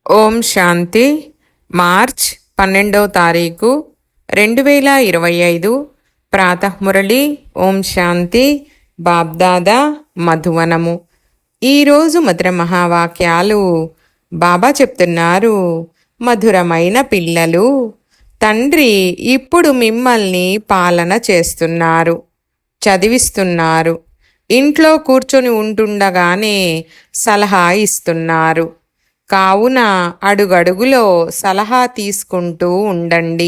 ఓం శాంతి. March 12వ తారీఖు 2025 ప్రాతఃమురళి. ఓం శాంతి. బాబ్దాదా మధువనము. ఈరోజు మధుర మహావాక్యాలు. బాబా చెప్తున్నారు, మధురమైన పిల్లలు, తండ్రి ఇప్పుడు మిమ్మల్ని పాలన చేస్తున్నారు, చదివిస్తున్నారు, ఇంట్లో కూర్చొని ఉంటుండగానే సలహా ఇస్తున్నారు. కావున అడుగడుగులో సలహా తీసుకుంటూ ఉండండి,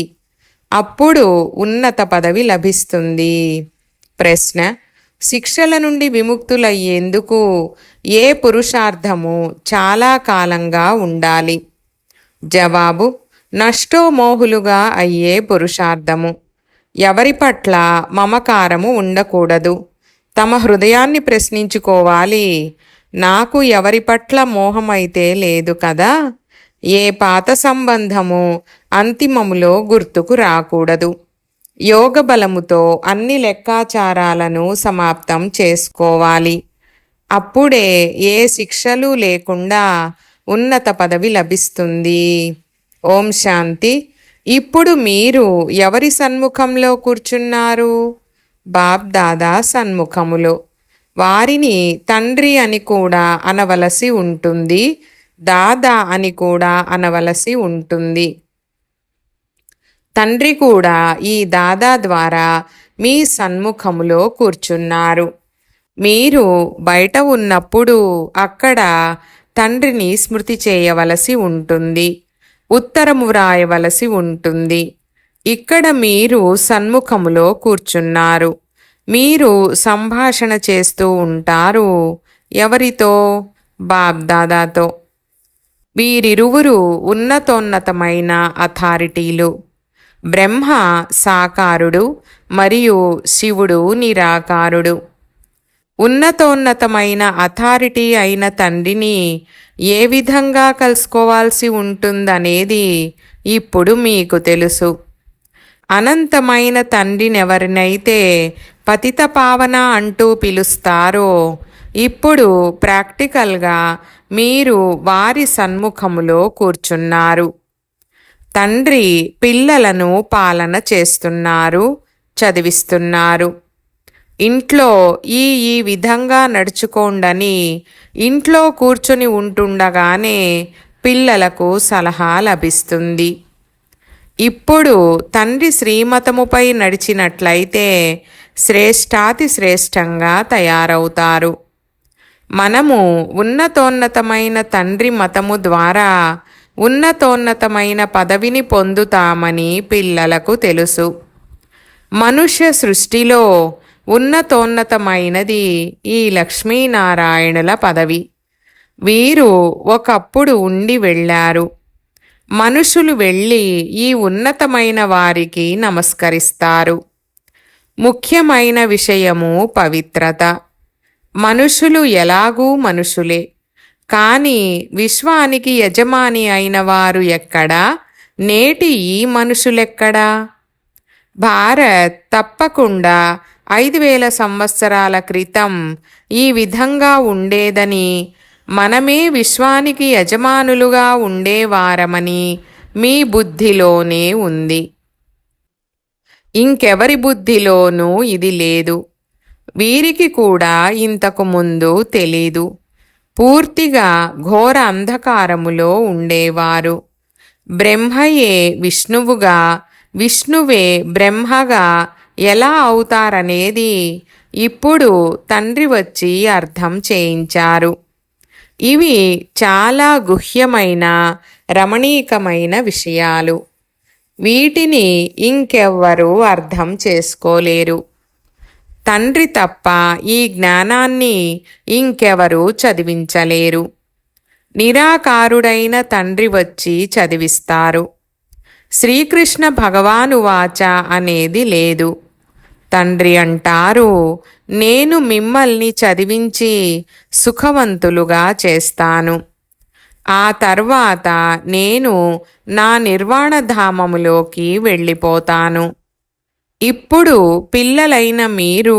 అప్పుడు ఉన్నత పదవి లభిస్తుంది. ప్రశ్న: శిక్షల నుండి విముక్తులయ్యేందుకు ఏ పురుషార్థము చాలా కాలంగా ఉండాలి? జవాబు: నష్టోమోహులుగా అయ్యే పురుషార్థము. ఎవరి పట్ల మమకారము ఉండకూడదు. తమ హృదయాన్ని ప్రశ్నించుకోవాలి, నాకు ఎవరి పట్ల మోహమైతే లేదు కదా? ఏ పాత సంబంధము అంతిమములో గుర్తుకు రాకూడదు. యోగ బలముతో అన్ని లెక్కాచారాలను సమాప్తం చేసుకోవాలి. అప్పుడే ఏ శిక్షలు లేకుండా ఉన్నత పదవి లభిస్తుంది. ఓం శాంతి. ఇప్పుడు మీరు ఎవరి సన్ముఖంలో కూర్చున్నారు? బాబ్ దాదా సన్ముఖములో. వారిని తండ్రి అని కూడా అనవలసి ఉంటుంది, దాదా అని కూడా అనవలసి ఉంటుంది. తండ్రి కూడా ఈ దాదా ద్వారా మీ సన్ముఖములో కూర్చున్నారు. మీరు బయట ఉన్నప్పుడు అక్కడ తండ్రిని స్మృతి చేయవలసి ఉంటుంది, ఉత్తరము వ్రాయవలసి ఉంటుంది. ఇక్కడ మీరు సన్ముఖములో కూర్చున్నారు. మీరు సంభాషణ చేస్తూ ఉంటారు. ఎవరితో? బాబ్దాదాతో. వీరిరువురు ఉన్నతోన్నతమైన అథారిటీలు. బ్రహ్మ సాకారుడు మరియు శివుడు నిరాకారుడు. ఉన్నతోన్నతమైన అథారిటీ అయిన తండ్రిని ఏ విధంగా కలుసుకోవాల్సి ఉంటుందనేది ఇప్పుడు మీకు తెలుసు. అనంతమైన తండ్రినెవరినైతే పతిత పావన అంటూ పిలుస్తారో, ఇప్పుడు ప్రాక్టికల్గా మీరు వారి సన్ముఖములో కూర్చున్నారు. తండ్రి పిల్లలను పాలన చేస్తున్నారు, చదివిస్తున్నారు. ఇంట్లో ఈ విధంగా నడుచుకోండని ఇంట్లో కూర్చొని ఉంటుండగానే పిల్లలకు సలహా లభిస్తుంది. ఇప్పుడు తండ్రి శ్రీమతముపై నడిచినట్లయితే శ్రేష్టాతి శ్రేష్టంగా తయారవుతారు. మనము ఉన్నతోన్నతమైన తండ్రి మతము ద్వారా ఉన్నతోన్నతమైన పదవిని పొందుతామని పిల్లలకు తెలుసు. మనుష్య సృష్టిలో ఉన్నతోన్నతమైనది ఈ లక్ష్మీనారాయణుల పదవి. వీరు ఒకప్పుడు ఉండి వెళ్ళారు. మనుషులు వెళ్ళి ఈ ఉన్నతమైన వారికి నమస్కరిస్తారు. ముఖ్యమైన విషయము పవిత్రత. మనుషులు ఎలాగూ మనుషులే, కానీ విశ్వానికి యజమాని అయిన వారు ఎక్కడా? నేటి ఈ మనుషులెక్కడా? భారత్ తప్పకుండా 5000 సంవత్సరాల క్రితం ఈ విధంగా ఉండేదని, మనమే విశ్వానికి యజమానులుగా ఉండేవారమని మీ బుద్ధిలోనే ఉంది. ఇంకెవరి బుద్ధిలోనూ ఇది లేదు. వీరికి కూడా ఇంతకు ముందు తెలీదు. పూర్తిగా ఘోర అంధకారములో ఉండేవారు. బ్రహ్మయే విష్ణువుగా, విష్ణువే బ్రహ్మగా ఎలా అవుతారనేది ఇప్పుడు తండ్రి వచ్చి అర్థం చేయించారు. ఇవి చాలా గుహ్యమైన రమణీకమైన విషయాలు. వీటిని ఇంకెవ్వరూ అర్థం చేసుకోలేరు. తండ్రి తప్ప ఈ జ్ఞానాన్ని ఇంకెవరూ చదివించలేరు. నిరాకారుడైన తండ్రి వచ్చి చదివిస్తారు. శ్రీకృష్ణ భగవానువాచ అనేది లేదు. తండ్రి అంటారు, నేను మిమ్మల్ని చదివించి సుఖవంతులుగా చేస్తాను. ఆ తర్వాత నేను నా నిర్వాణధామములోకి వెళ్ళిపోతాను. ఇప్పుడు పిల్లలైన మీరు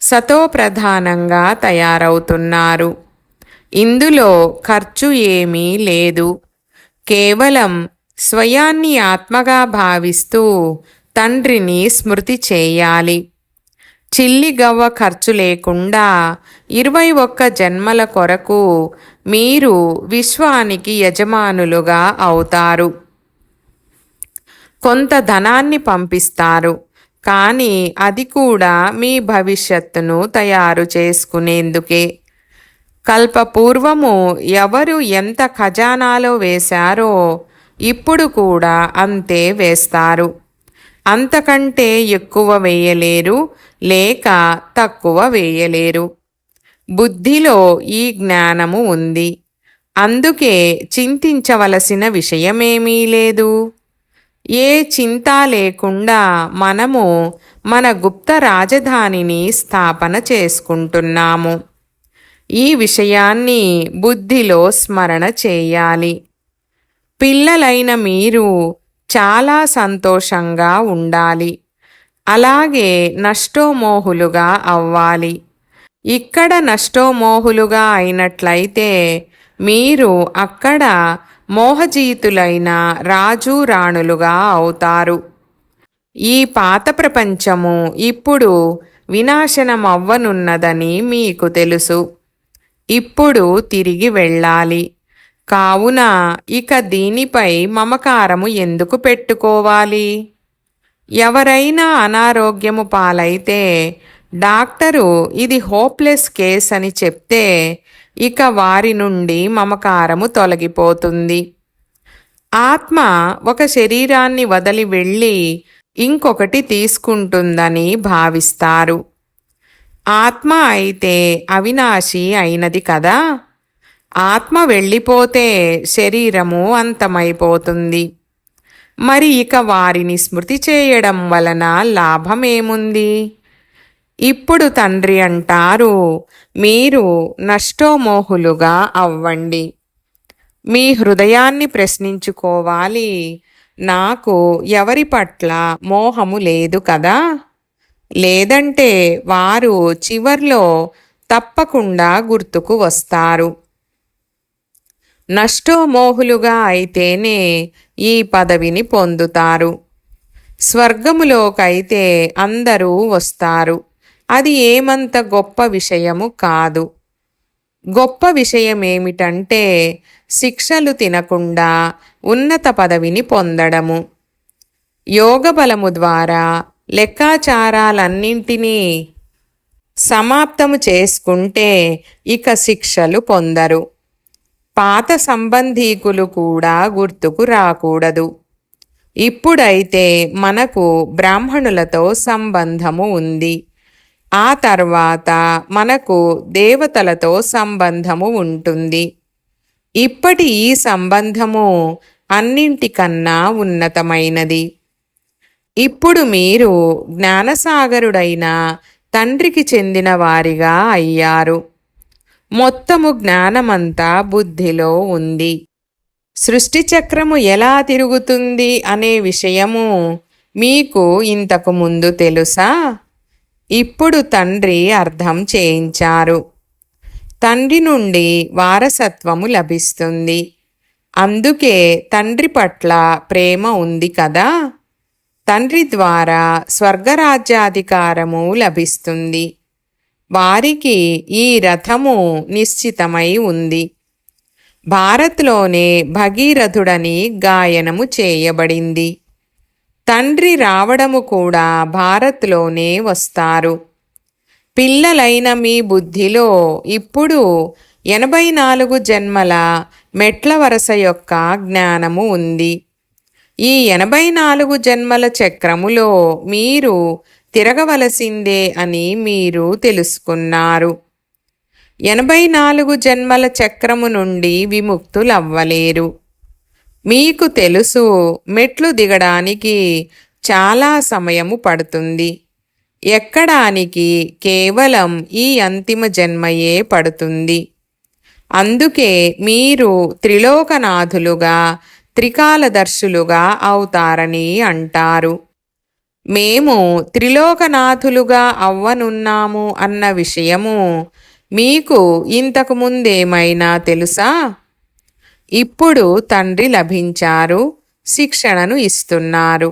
సతోప్రధానంగా తయారవుతున్నారు. ఇందులో ఖర్చు ఏమీ లేదు. కేవలం స్వయాన్ని ఆత్మగా భావిస్తూ తండ్రిని స్మృతి చేయాలి. చిల్లిగవ్వ ఖర్చు లేకుండా 21 జన్మల కొరకు మీరు విశ్వానికి యజమానులుగా అవుతారు. కొంత ధనాన్ని పంపిస్తారు, కానీ అది కూడా మీ భవిష్యత్తును తయారు చేసుకునేందుకే. కల్పపూర్వము ఎవరు ఎంత ఖజానాలో వేశారో ఇప్పుడు కూడా అంతే వేస్తారు. అంతకంటే ఎక్కువ వేయలేరు, లేక తక్కువ వేయలేరు. బుద్ధిలో ఈ జ్ఞానము ఉంది. అందుకే చింతించవలసిన విషయమేమీ లేదు. ఏ చింత లేకుండా మనము మన గుప్త రాజధానిని స్థాపన చేసుకుంటున్నాము. ఈ విషయాన్ని బుద్ధిలో స్మరణ చేయాలి. పిల్లలైన మీరు చాలా సంతోషంగా ఉండాలి. అలాగే నష్టోమోహులుగా అవ్వాలి. ఇక్కడ నష్టోమోహులుగా అయినట్లయితే మీరు అక్కడ మోహజీతులైన రాజు రాణులుగా అవుతారు. ఈ పాత ప్రపంచము ఇప్పుడు వినాశనమవ్వనున్నదని మీకు తెలుసు. ఇప్పుడు తిరిగి వెళ్ళాలి. కావున ఇక దీనిపై మమకారము ఎందుకు పెట్టుకోవాలి? ఎవరైనా అనారోగ్యము పాలైతే డాక్టరు ఇది హోప్లెస్ కేస్ అని చెప్తే ఇక వారి నుండి మమకారము తొలగిపోతుంది. ఆత్మ ఒక శరీరాన్ని వదిలి వెళ్ళి ఇంకొకటి తీసుకుంటుందని భావిస్తారు. ఆత్మ అయితే అవినాశి అయినది కదా. ఆత్మ వెళ్ళిపోతే శరీరము అంతమైపోతుంది. మరి ఇక వారిని స్మృతి చేయడం వలన లాభమేముంది? ఇప్పుడు తండ్రి అంటారు, మీరు నష్టోమోహులుగా అవ్వండి. మీ హృదయాన్ని ప్రశ్నించుకోవాలి, నాకు ఎవరి పట్ల మోహము లేదు కదా. లేదంటే వారు చివర్లో తప్పకుండా గుర్తుకు వస్తారు. నష్టోమోహులుగా అయితేనే ఈ పదవిని పొందుతారు. స్వర్గములోకైతే అందరూ వస్తారు. అది ఏమంత గొప్ప విషయము కాదు. గొప్ప విషయమేమిటంటే శిక్షలు తినకుండా ఉన్నత పదవిని పొందడము. యోగబలము ద్వారా లెక్కాచారాలన్నింటినీ సమాప్తము చేసుకుంటే ఇక శిక్షలు పొందరు. పాత సంబంధీకులు కూడా గుర్తుకు రాకూడదు. ఇప్పుడైతే మనకు బ్రాహ్మణులతో సంబంధము ఉంది. ఆ తర్వాత మనకు దేవతలతో సంబంధము ఉంటుంది. ఇప్పటి ఈ సంబంధము అన్నింటికన్నా ఉన్నతమైనది. ఇప్పుడు మీరు జ్ఞానసాగరుడైన తండ్రికి చెందిన వారిగా అయ్యారు. మొత్తము జ్ఞానమంతా బుద్ధిలో ఉంది. సృష్టి చక్రము ఎలా తిరుగుతుంది అనే విషయము మీకు ఇంతకు ముందు తెలుసా? ఇప్పుడు తండ్రి అర్థం చేయించారు. తండ్రి నుండి వారసత్వము లభిస్తుంది. అందుకే తండ్రి పట్ల ప్రేమ ఉంది కదా. తండ్రి ద్వారా స్వర్గరాజ్యాధికారము లభిస్తుంది. వారికి ఈ రథము నిశ్చితమై ఉంది. భారత్లోనే భగీరథుడని గాయనము చేయబడింది. తండ్రి రావడము కూడా భారత్లోనే వస్తారు. పిల్లలైన మీ బుద్ధిలో ఇప్పుడు 84 జన్మల మెట్ల వరస యొక్క జ్ఞానము ఉంది. ఈ 84 జన్మల చక్రములో మీరు తిరగవలసిందే అని మీరు తెలుసుకున్నారు. 84 జన్మల చక్రము నుండి విముక్తులవ్వలేరు. మీకు తెలుసు, మెట్లు దిగడానికి చాలా సమయము పడుతుంది. ఎక్కడానికి కేవలం ఈ అంతిమ జన్మయే పడుతుంది. అందుకే మీరు త్రిలోకనాథులుగా త్రికాలదర్శులుగా అవుతారని అంటారు. మేము త్రిలోకనాథులుగా అవ్వనున్నాము అన్న విషయము మీకు ఇంతకు ముందేమైనా తెలుసా? ఇప్పుడు తండ్రి లభించారు, శిక్షణను ఇస్తున్నారు.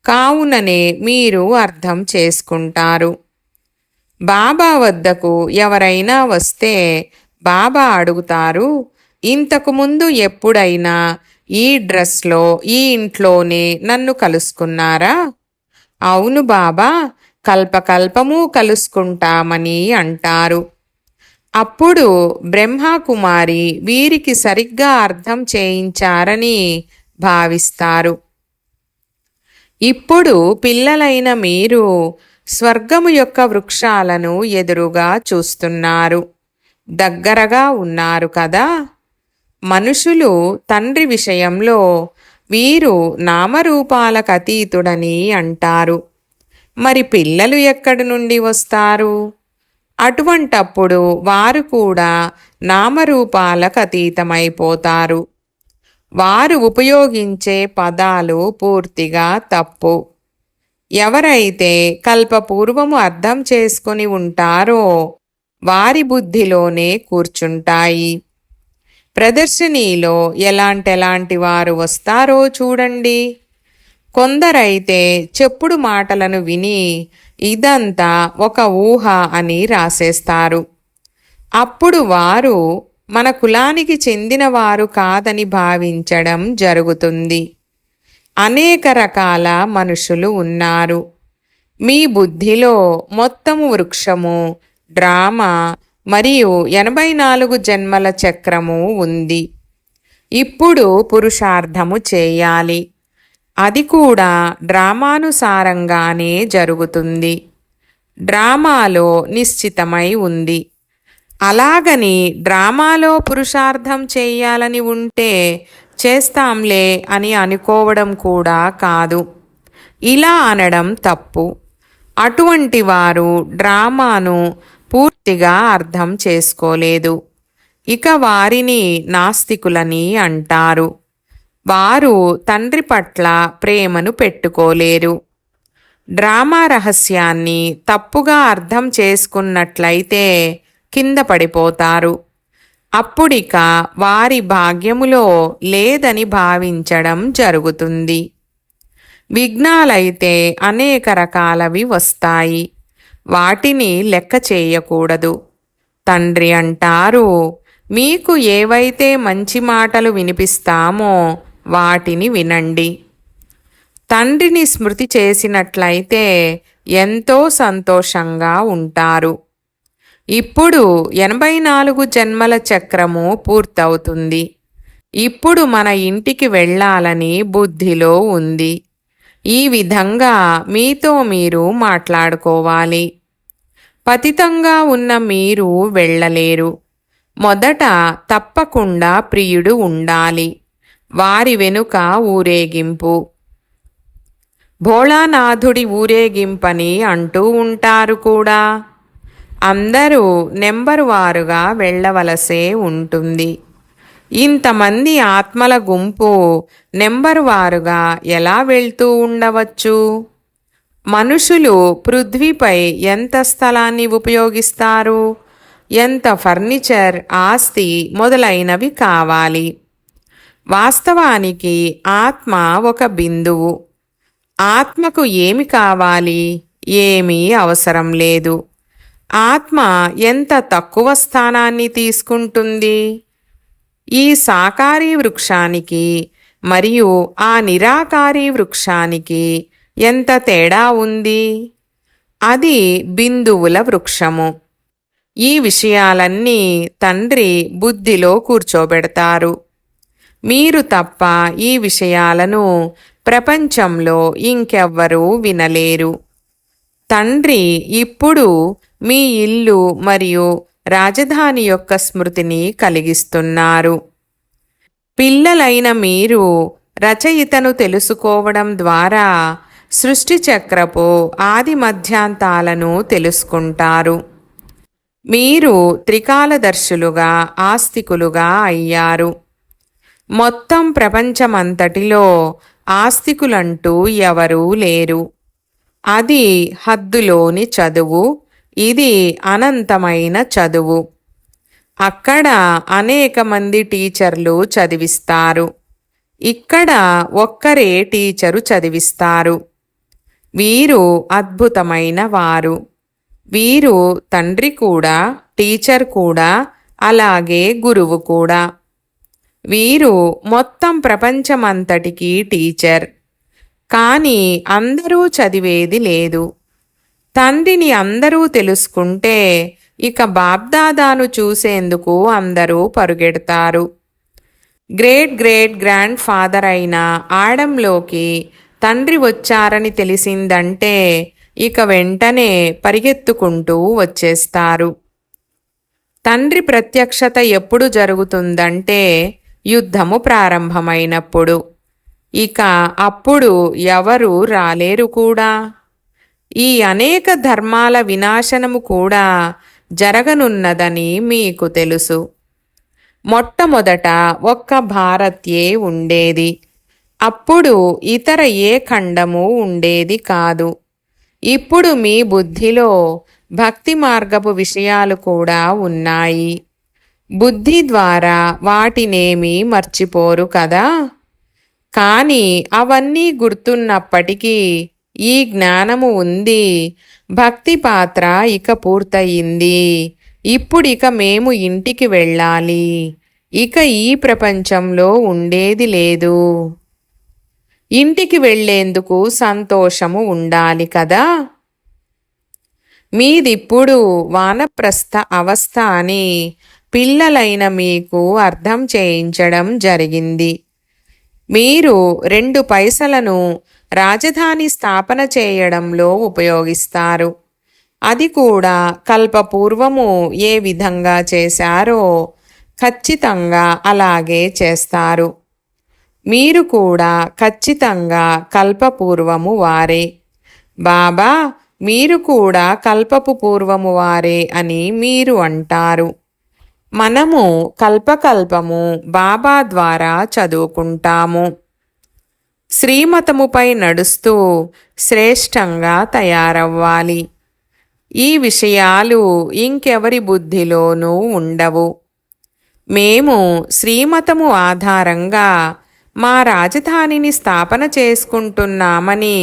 కావుననే మీరు అర్థం చేసుకుంటారు. బాబా వద్దకు ఎవరైనా వస్తే బాబా అడుగుతారు, ఇంతకు ముందు ఎప్పుడైనా ఈ డ్రెస్లో ఈ ఇంట్లోనే నన్ను కలుసుకున్నారా? అవును బాబా, కల్పకల్పము కలుసుకుంటామని అంటారు. అప్పుడు బ్రహ్మకుమారి వీరికి సరిగ్గా అర్థం చేయించారని భావిస్తారు. ఇప్పుడు పిల్లలైన మీరు స్వర్గము యొక్క వృక్షాలను ఎదురుగా చూస్తున్నారు, దగ్గరగా ఉన్నారు కదా. మనుషులు తండ్రి విషయంలో వీరు నామరూపాలకు అతీతుడని అంటారు. మరి పిల్లలు ఎక్కడి నుండి వస్తారు? అటువంటప్పుడు వారు కూడా నామరూపాలకు అతీతమైపోతారు. వారు ఉపయోగించే పదాలు పూర్తిగా తప్పు. ఎవరైతే కల్పపూర్వము అర్థం చేసుకొని ఉంటారో వారి బుద్ధిలోనే కూర్చుంటాయి. ప్రదర్శనీలో ఎలాంటి వారు వస్తారో చూడండి. కొందరైతే చెప్పుడు మాటలను విని ఇదంతా ఒక ఊహ అని రాసేస్తారు. అప్పుడు వారు మన కులానికి చెందినవారు కాదని భావించడం జరుగుతుంది. అనేక రకాల మనుషులు ఉన్నారు. మీ బుద్ధిలో మొత్తము వృక్షము, డ్రామా మరియు 84 జన్మల చక్రము ఉంది. ఇప్పుడు పురుషార్థము చేయాలి. అది కూడా డ్రామానుసారంగానే జరుగుతుంది. డ్రామాలో నిశ్చితమై ఉంది. అలాగని డ్రామాలో పురుషార్థం చేయాలని ఉంటే చేస్తాంలే అని అనుకోవడం కూడా కాదు. ఇలా అనడం తప్పు. అటువంటి వారు డ్రామాను పూర్తిగా అర్థం చేసుకోలేదు. ఇక వారిని నాస్తికులని అంటారు. వారు తండ్రి పట్ల ప్రేమను పెట్టుకోలేరు. డ్రామా రహస్యాన్ని తప్పుగా అర్థం చేసుకున్నట్లయితే కింద పడిపోతారు. అప్పుడిక వారి భాగ్యములో లేదని భావించడం జరుగుతుంది. విఘ్నాలైతే అనేక రకాలవి వస్తాయి. వాటిని లెక్క చేయకూడదు. తండ్రి అంటారు, మీకు ఏవైతే మంచి మాటలు వినిపిస్తామో వాటిని వినండి. తండ్రిని స్మృతి చేసినట్లయితే ఎంతో సంతోషంగా ఉంటారు. ఇప్పుడు 84 జన్మల చక్రము పూర్తవుతుంది. ఇప్పుడు మన ఇంటికి వెళ్ళాలని బుద్ధిలో ఉంది. ఈ విధంగా మీతో మీరు మాట్లాడుకోవాలి. పతితంగా ఉన్న మీరు వెళ్ళలేరు. మొదట తప్పకుండా ప్రియుడు ఉండాలి. వారి వెనుక ఊరేగింపు. భోళానాథుడి ఊరేగింపని అంటూ ఉంటారు కూడా. అందరూ నెంబరు వారుగా వెళ్ళవలసే ఉంటుంది. ఇంతమంది ఆత్మల గుంపు నెంబరు వారుగా ఎలా వెళ్తూ ఉండవచ్చు? మనుషులు పృథ్వీపై ఎంత స్థలాన్ని ఉపయోగిస్తారు? ఎంత ఫర్నిచర్, ఆస్తి మొదలైనవి కావాలి. వాస్తవానికి ఆత్మ ఒక బిందువు. ఆత్మకు ఏమి కావాలి? ఏమీ అవసరం లేదు. ఆత్మ ఎంత తక్కువ స్థానాన్ని తీసుకుంటుంది? ఈ సాకారీ వృక్షానికి మరియు ఆ నిరాకారీ వృక్షానికి ఎంత తేడా ఉంది? అది బిందువుల వృక్షము. ఈ విషయాలన్నీ తండ్రి బుద్ధిలో కూర్చోబెడతారు. మీరు తప్ప ఈ విషయాలను ప్రపంచంలో ఇంకెవ్వరూ వినలేరు. తండ్రి ఇప్పుడు మీ ఇల్లు మరియు రాజధాని యొక్క స్మృతిని కలిగిస్తున్నారు. పిల్లలైన మీరు రచయితను తెలుసుకోవడం ద్వారా సృష్టి చక్రపు ఆది మధ్యాంతాలను తెలుసుకుంటారు. మీరు త్రికాలదర్శులుగా ఆస్తికులుగా అయ్యారు. మొత్తం ప్రపంచమంతటిలో ఆస్తికులంటూ ఎవరూ లేరు. అది హద్దులోని చదువు, ఇది అనంతమైన చదువు. అక్కడ అనేక మంది టీచర్లు చదివిస్తారు. ఇక్కడ ఒక్కరే టీచరు చదివిస్తారు. వీరు అద్భుతమైన వారు. వీరు తండ్రి కూడా, టీచర్ కూడా, అలాగే గురువు కూడా. వీరు మొత్తం ప్రపంచమంతటికీ టీచర్. కానీ అందరూ చదివేది లేదు. తండ్రిని అందరూ తెలుసుకుంటే ఇక బాబ్దాదాను చూసేందుకు అందరూ పరుగెడతారు. గ్రేట్ గ్రేట్ గ్రాండ్ ఫాదర్ అయిన ఆడంలోకి తండ్రి వచ్చారని తెలిసిందంటే ఇక వెంటనే పరిగెత్తుకుంటూ వచ్చేస్తారు. తండ్రి ప్రత్యక్షత ఎప్పుడు జరుగుతుందంటే యుద్ధము ప్రారంభమైనప్పుడు. ఇక అప్పుడు ఎవరు రాలేరు కూడా. ఈ అనేక ధర్మాల వినాశనము కూడా జరగనున్నదని మీకు తెలుసు. మొట్టమొదట ఒక్క భారత్యే ఉండేది. అప్పుడు ఇతర ఏ ఖండము ఉండేది కాదు. ఇప్పుడు మీ బుద్ధిలో భక్తి మార్గపు విషయాలు కూడా ఉన్నాయి. బుద్ధి ద్వారా వాటినేమీ మర్చిపోరు కదా. కానీ అవన్నీ గుర్తున్నప్పటికీ ఈ జ్ఞానము ఉంది. భక్తి పాత్ర ఇక పూర్తయింది. ఇప్పుడిక మేము ఇంటికి వెళ్ళాలి. ఇక ఈ ప్రపంచంలో ఉండేది లేదు. ఇంటికి వెళ్ళేందుకు సంతోషము ఉండాలి కదా. మీదిప్పుడు వానప్రస్థ అవస్థ అని పిల్లలైన మీకు అర్థం చేయించడం జరిగింది. మీరు 2 పైసలను రాజధాని స్థాపన చేయడంలో ఉపయోగిస్తారు. అది కూడా కల్పపూర్వము ఏ విధంగా చేశారో ఖచ్చితంగా అలాగే చేస్తారు. మీరు కూడా ఖచ్చితంగా కల్పపూర్వము వారే. బాబా మీరు కూడా కల్పపు పూర్వము వారే అని మీరు అంటారు. మనము కల్పకల్పము బాబా ద్వారా చదువుకుంటాము. శ్రీమతముపై నడుస్తూ శ్రేష్టంగా తయారవ్వాలి. ఈ విషయాలు ఇంకెవరి బుద్ధిలోనూ ఉండవు. మేము శ్రీమతము ఆధారంగా మా రాజధానిని స్థాపన చేసుకుంటున్నామని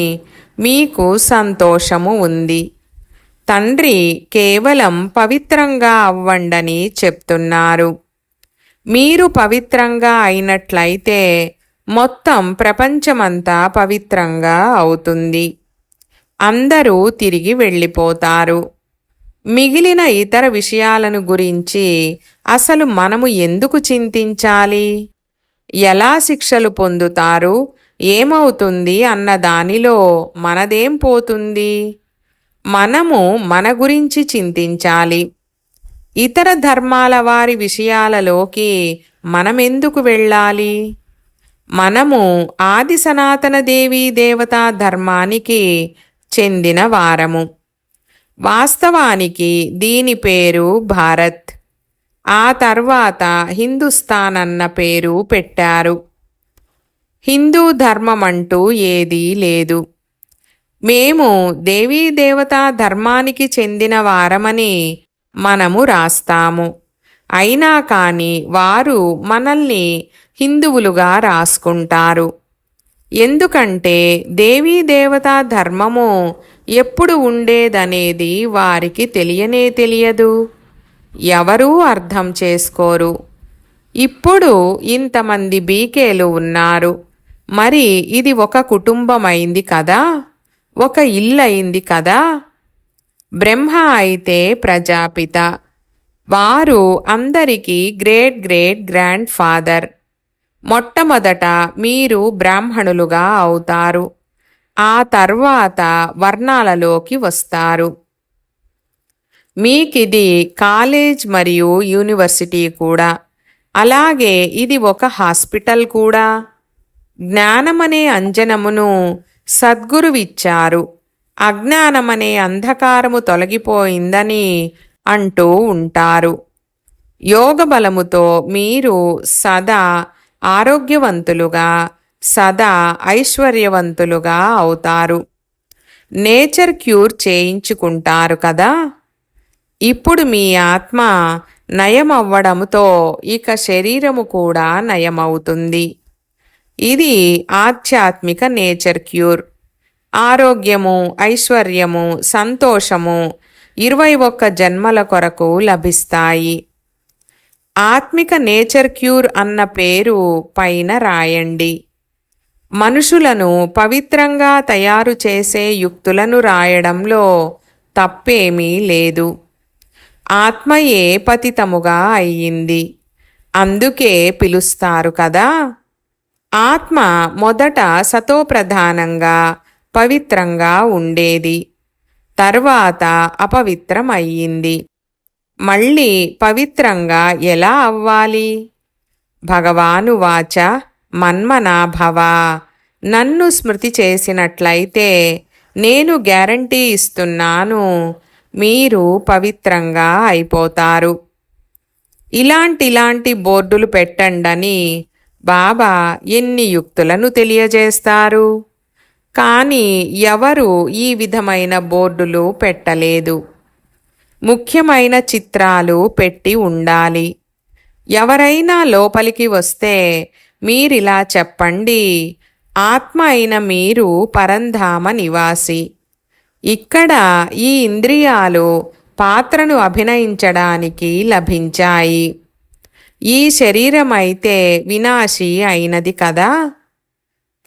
మీకు సంతోషము ఉంది. తండ్రి కేవలం పవిత్రంగా అవ్వండని చెప్తున్నారు. మీరు పవిత్రంగా అయినట్లయితే మొత్తం ప్రపంచమంతా పవిత్రంగా అవుతుంది. అందరూ తిరిగి వెళ్ళిపోతారు. మిగిలిన ఇతర విషయాలను గురించి అసలు మనము ఎందుకు చింతించాలి? ఎలా శిక్షలు పొందుతారు, ఏమవుతుంది అన్న దానిలో మనదేం పోతుంది? మనము మన గురించి చింతించాలి. ఇతర ధర్మాల వారి విషయాలలోకి మనమెందుకు వెళ్ళాలి? మనము ఆది సనాతన దేవీ దేవతా ధర్మానికి చెందిన వారము. వాస్తవానికి దీని పేరు భారత్. ఆ తర్వాత హిందుస్థాన్ అన్న పేరు పెట్టారు. హిందూ ధర్మమంటూ ఏదీ లేదు. మేము దేవీ దేవతా ధర్మానికి చెందిన వారమని మనము రాస్తాము. అయినా కానీ వారు మనల్ని హిందువులుగా రాసుకుంటారు. ఎందుకంటే దేవీ దేవతా ధర్మము ఎప్పుడు ఉండేదనేది వారికి తెలియనే తెలియదు. ఎవరూ అర్థం చేసుకోరు. ఇప్పుడు ఇంతమంది బీకేలు ఉన్నారు. మరి ఇది ఒక కుటుంబమైంది కదా, ఒక ఇల్లు అయింది కదా. బ్రహ్మ అయితే ప్రజాపిత. వారు అందరికీ గ్రేట్ గ్రేట్ గ్రాండ్ ఫాదర్. మొట్టమొదట మీరు బ్రాహ్మణులుగా అవుతారు. ఆ తర్వాత వర్ణాలలోకి వస్తారు. మీకిది కాలేజ్ మరియు యూనివర్సిటీ కూడా. అలాగే ఇది ఒక హాస్పిటల్ కూడా. జ్ఞానమనే అంజనమును సద్గురువిచ్చారు. అజ్ఞానమనే అంధకారము తొలగిపోయిందని అంటూ ఉంటారు. యోగబలముతో మీరు సదా ఆరోగ్యవంతులుగా, సదా ఐశ్వర్యవంతులుగా అవుతారు. నేచర్ క్యూర్ చేయించుకుంటారు కదా. ఇప్పుడు మీ ఆత్మ నయమవ్వడంతో ఇక శరీరము కూడా నయమవుతుంది. ఇది ఆధ్యాత్మిక నేచర్ క్యూర్. ఆరోగ్యము, ఐశ్వర్యము, సంతోషము 21 జన్మల కొరకు లభిస్తాయి. ఆత్మిక నేచర్ క్యూర్ అన్న పేరు పైన రాయండి. మనుషులను పవిత్రంగా తయారు చేసే యుక్తులను రాయడంలో తప్పేమీ లేదు. ఆత్మయే పతితముగా అయ్యింది, అందుకే పిలుస్తారు కదా. ఆత్మ మొదట సతోప్రధానంగా పవిత్రంగా ఉండేది, తర్వాత అపవిత్రం అయ్యింది. మళ్ళీ పవిత్రంగా ఎలా అవ్వాలి? భగవానువాచ మన్మనాభవ. నన్ను స్మృతి చేసినట్లయితే నేను గ్యారంటీ ఇస్తున్నాను, మీరు పవిత్రంగా అయిపోతారు. ఇలాంటి బోర్డులు పెట్టండని బాబా ఎన్ని యుక్తులను తెలియజేస్తారు. కానీ ఎవరు ఈ విధమైన బోర్డులు పెట్టలేదు. ముఖ్యమైన చిత్రాలు పెట్టి ఉండాలి. ఎవరైనా లోపలికి వస్తే మీరిలా చెప్పండి, ఆత్మ అయిన మీరు పరంధామ నివాసి. ఇక్కడ ఈ ఇంద్రియాలు పాత్రను అభినయించడానికి లభించాయి. ఈ శరీరం అయితే వినాశి అయినది కదా.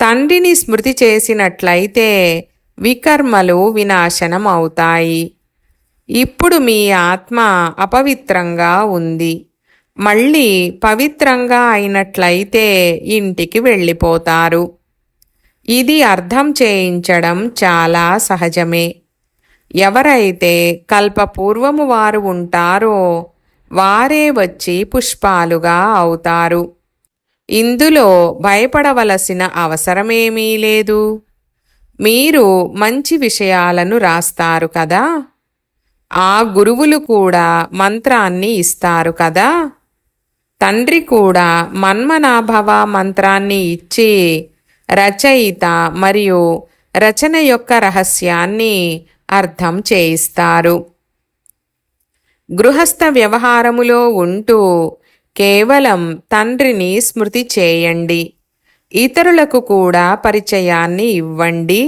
తండ్రిని స్మృతి చేసినట్లయితే వికర్మలు వినాశనం అవుతాయి. ఇప్పుడు మీ ఆత్మ అపవిత్రంగా ఉంది. మళ్ళీ పవిత్రంగా అయినట్లయితే ఇంటికి వెళ్ళిపోతారు. ఇది అర్థం చేయించడం చాలా సహజమే. ఎవరైతే కల్పపూర్వము వారు ఉంటారో వారే వచ్చి పుష్పాలుగా అవుతారు. ఇందులో భయపడవలసిన అవసరమేమీ లేదు. మీరు మంచి విషయాలను రాస్తారు కదా. ఆ గురువులు కూడా మంత్రాన్ని ఇస్తారు కదా. తండ్రి కూడా మన్మనాభవ మంత్రాన్ని ఇచ్చి రచయిత మరియు రచన యొక్క రహస్యాన్ని అర్థం చేయిస్తారు. గృహస్థ వ్యవహారములో ఉంటూ కేవలం తండ్రిని స్మృతి చేయండి. ఇతరులకు కూడా పరిచయాన్ని ఇవ్వండి.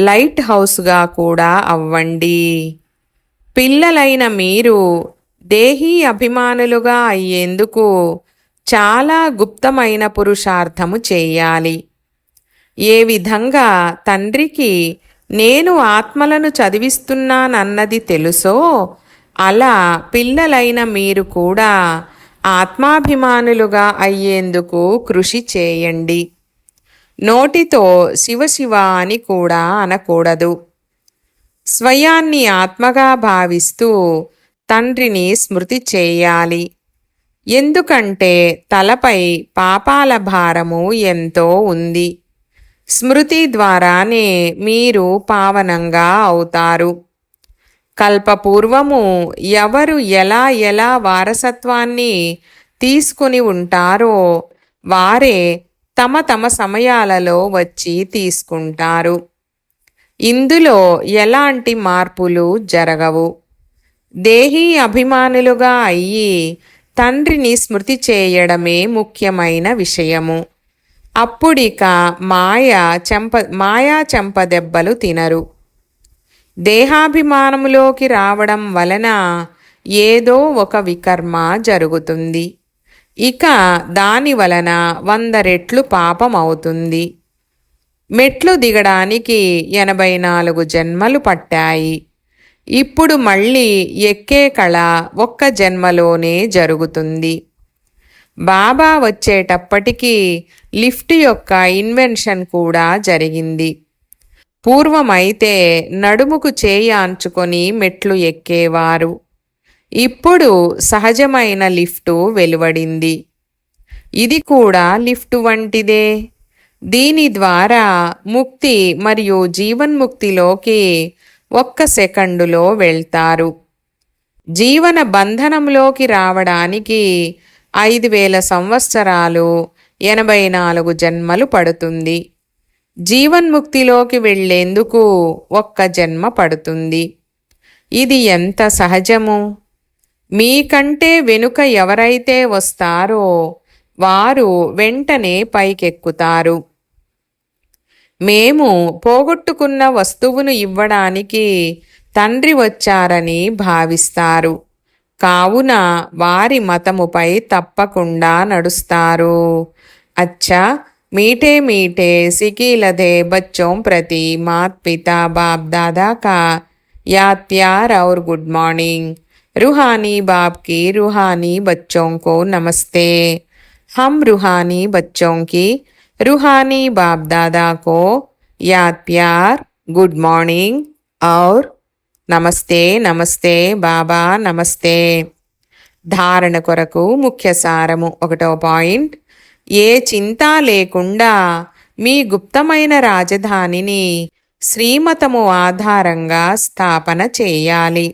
లైట్ హౌస్గా కూడా అవ్వండి. పిల్లలైన మీరు దేహీ అభిమానులుగా అయ్యేందుకు చాలా గుప్తమైన పురుషార్థము చేయాలి. ఏ విధంగా తండ్రికి నేను ఆత్మలను చదివిస్తున్నానన్నది తెలుసో అలా పిల్లలైన మీరు కూడా ఆత్మాభిమానులుగా అయ్యేందుకు కృషి చేయండి. నోటితో శివశివ అని కూడా అనకూడదు. స్వయాన్ని ఆత్మగా భావిస్తూ తండ్రిని స్మృతి చేయాలి. ఎందుకంటే తలపై పాపాల భారము ఎంతో ఉంది. స్మృతి ద్వారానే మీరు పావనంగా అవుతారు. కల్పపూర్వము ఎవరు ఎలా వారసత్వాన్ని తీసుకుని ఉంటారో వారే తమ సమయాలలో వచ్చి తీసుకుంటారు. ఇందులో ఎలాంటి మార్పులు జరగవు. దేహీ అభిమానులుగా అయ్యి తండ్రిని స్మృతి చేయడమే ముఖ్యమైన విషయము. అప్పుడిక మాయా చెంపదెబ్బలు తినరు. దేహాభిమానములోకి రావడం వలన ఏదో ఒక వికర్మ జరుగుతుంది. ఇక దాని వలన 100 రెట్లు పాపం అవుతుంది. మెట్లు దిగడానికి 84 జన్మలు పట్టాయి. ఇప్పుడు మళ్ళీ ఎక్కే కళ ఒక్క జన్మలోనే జరుగుతుంది. బాబా వచ్చేటప్పటికి లిఫ్ట్ యొక్క ఇన్వెన్షన్ కూడా జరిగింది. పూర్వమైతే నడుముకు చేయి ఆంచుకొని మెట్లు ఎక్కేవారు. ఇప్పుడు సహజమైన లిఫ్టు వెలువడింది. ఇది కూడా లిఫ్ట్ వంటిదే. దీని ద్వారా ముక్తి మరియు జీవన్ముక్తిలోకి 1 సెకండులో వెళ్తారు. జీవన బంధనంలోకి రావడానికి 5000 సంవత్సరాలు 84 జన్మలు పడుతుంది. జీవన్ముక్తిలోకి వెళ్లేందుకు 1 జన్మ పడుతుంది. ఇది ఎంత సహజము. మీకంటే వెనుక ఎవరైతే వస్తారో వారు వెంటనే పైకెక్కుతారు. మేము పోగొట్టుకున్న వస్తువును ఇవ్వడానికి తండ్రి వచ్చారని భావిస్తారు. కావున వారి మతముపై తప్పకుండా నడుస్తారు. అచ్చా, मीठे मीठे सिकीलधे बच्चों प्रति मात पिता बाप दादा का याद प्यार और गुड मॉर्निंग. रूहानी बाप की रूहानी बच्चों को नमस्ते. हम रूहानी बच्चों की रूहानी बाप दादा को याद प्यार, गुड मॉर्निंग और నమస్తే నమస్తే బాబా నమస్తే. ధారణ కొరకు ముఖ్య సారము. 1వ పాయింట్, ఏ చింత లేకుండా మీ గుప్తమైన రాజధానిని శ్రీమతము ఆధారంగా స్థాపన చేయాలి.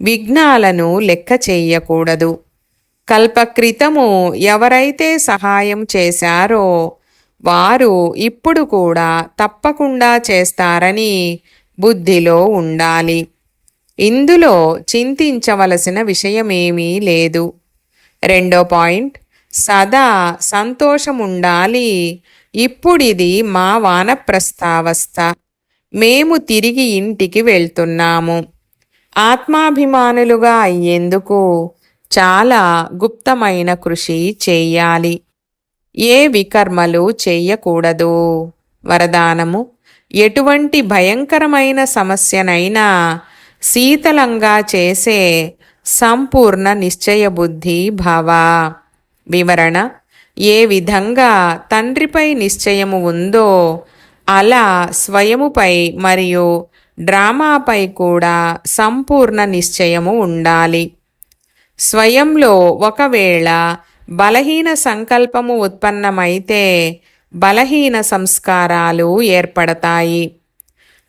విఘ్నాలను లెక్క చేయకూడదు. కల్పక్రితము ఎవరైతే సహాయం చేశారో వారు ఇప్పుడు కూడా తప్పకుండా చేస్తారని బుద్ధిలో ఉండాలి. ఇందులో చింతించవలసిన విషయమేమీ లేదు. 2వ పాయింట్, సదా సంతోషముండాలి. ఇప్పుడిది మా వానప్రస్థావస్థ. మేము తిరిగి ఇంటికి వెళ్తున్నాము. ఆత్మాభిమానులుగా అయ్యేందుకు చాలా గుప్తమైన కృషి చేయాలి. ఏ వికర్మలు చెయ్యకూడదు. వరదానము: ఎటువంటి భయంకరమైన సమస్యనైనా శీతలంగా చేసే సంపూర్ణ నిశ్చయబుద్ధి భవ. వివరణ: ఏ విధంగా తండ్రిపై నిశ్చయము ఉందో అలా స్వయముపై మరియు డ్రామాపై కూడా సంపూర్ణ నిశ్చయము ఉండాలి. స్వయంలో ఒకవేళ బలహీన సంకల్పము ఉత్పన్నమైతే బలహీన సంస్కారాలు ఏర్పడతాయి.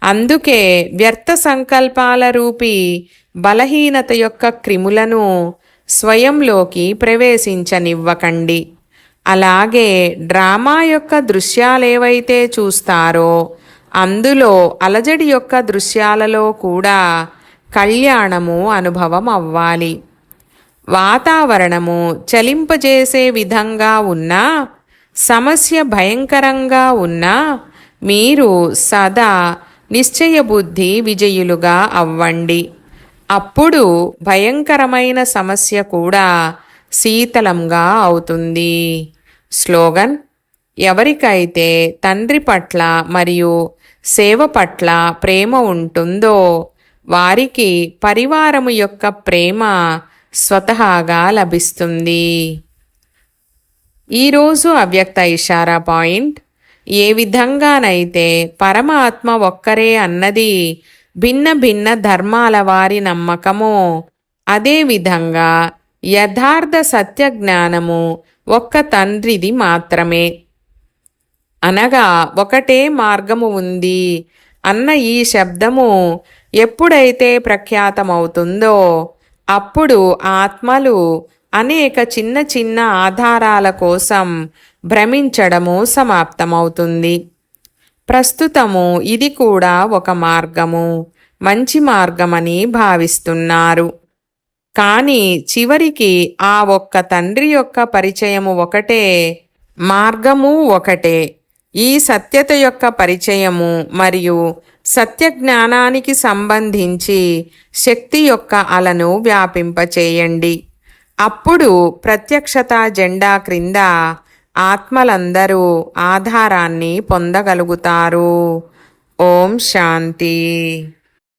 అందుకే వ్యర్థ సంకల్పాల రూపీ బలహీనత యొక్క క్రిములను స్వయంలోకి ప్రవేశించనివ్వకండి. అలాగే డ్రామా యొక్క దృశ్యాలేవైతే చూస్తారో అందులో అలజడి యొక్క దృశ్యాలలో కూడా కళ్యాణము అనుభవం అవ్వాలి. వాతావరణము చలింపజేసే విధంగా ఉన్నా, సమస్య భయంకరంగా ఉన్నా మీరు సదా నిశ్చయబుద్ధి విజయులుగా అవ్వండి. అప్పుడు భయంకరమైన సమస్య కూడా శీతలంగా అవుతుంది. స్లోగన్: ఎవరికైతే తండ్రి పట్ల మరియు సేవ పట్ల ప్రేమ ఉంటుందో వారికి పరివారము యొక్క ప్రేమ స్వతహాగా లభిస్తుంది. ఈరోజు అవ్యక్త ఇషారా పాయింట్: ఏ విధంగానైతే పరమాత్మ ఒక్కరే అన్నది భిన్న భిన్న ధర్మాల వారి నమ్మకమో అదేవిధంగా యథార్థ సత్యజ్ఞానము ఒక్క తండ్రిది మాత్రమే. అనగా ఒకటే మార్గము ఉంది అన్న ఈ శబ్దము ఎప్పుడైతే ప్రఖ్యాతమవుతుందో అప్పుడు ఆత్మలు అనేక చిన్న చిన్న ఆధారాల కోసం భ్రమించడము సమాప్తమవుతుంది. ప్రస్తుతము ఇది కూడా ఒక మార్గము, మంచి మార్గమని భావిస్తున్నారు. కానీ చివరికి ఆ ఒక్క తండ్రి యొక్క పరిచయము ఒకటే, మార్గము ఒకటే. ఈ సత్యత యొక్క పరిచయము మరియు సత్యజ్ఞానానికి సంబంధించి శక్తి యొక్క అలను వ్యాపింపచేయండి. అప్పుడు ప్రత్యక్షత జెండా క్రింద ఆత్మలందరూ ఆధారాన్ని పొందగలుగుతారు. ఓం శాంతి.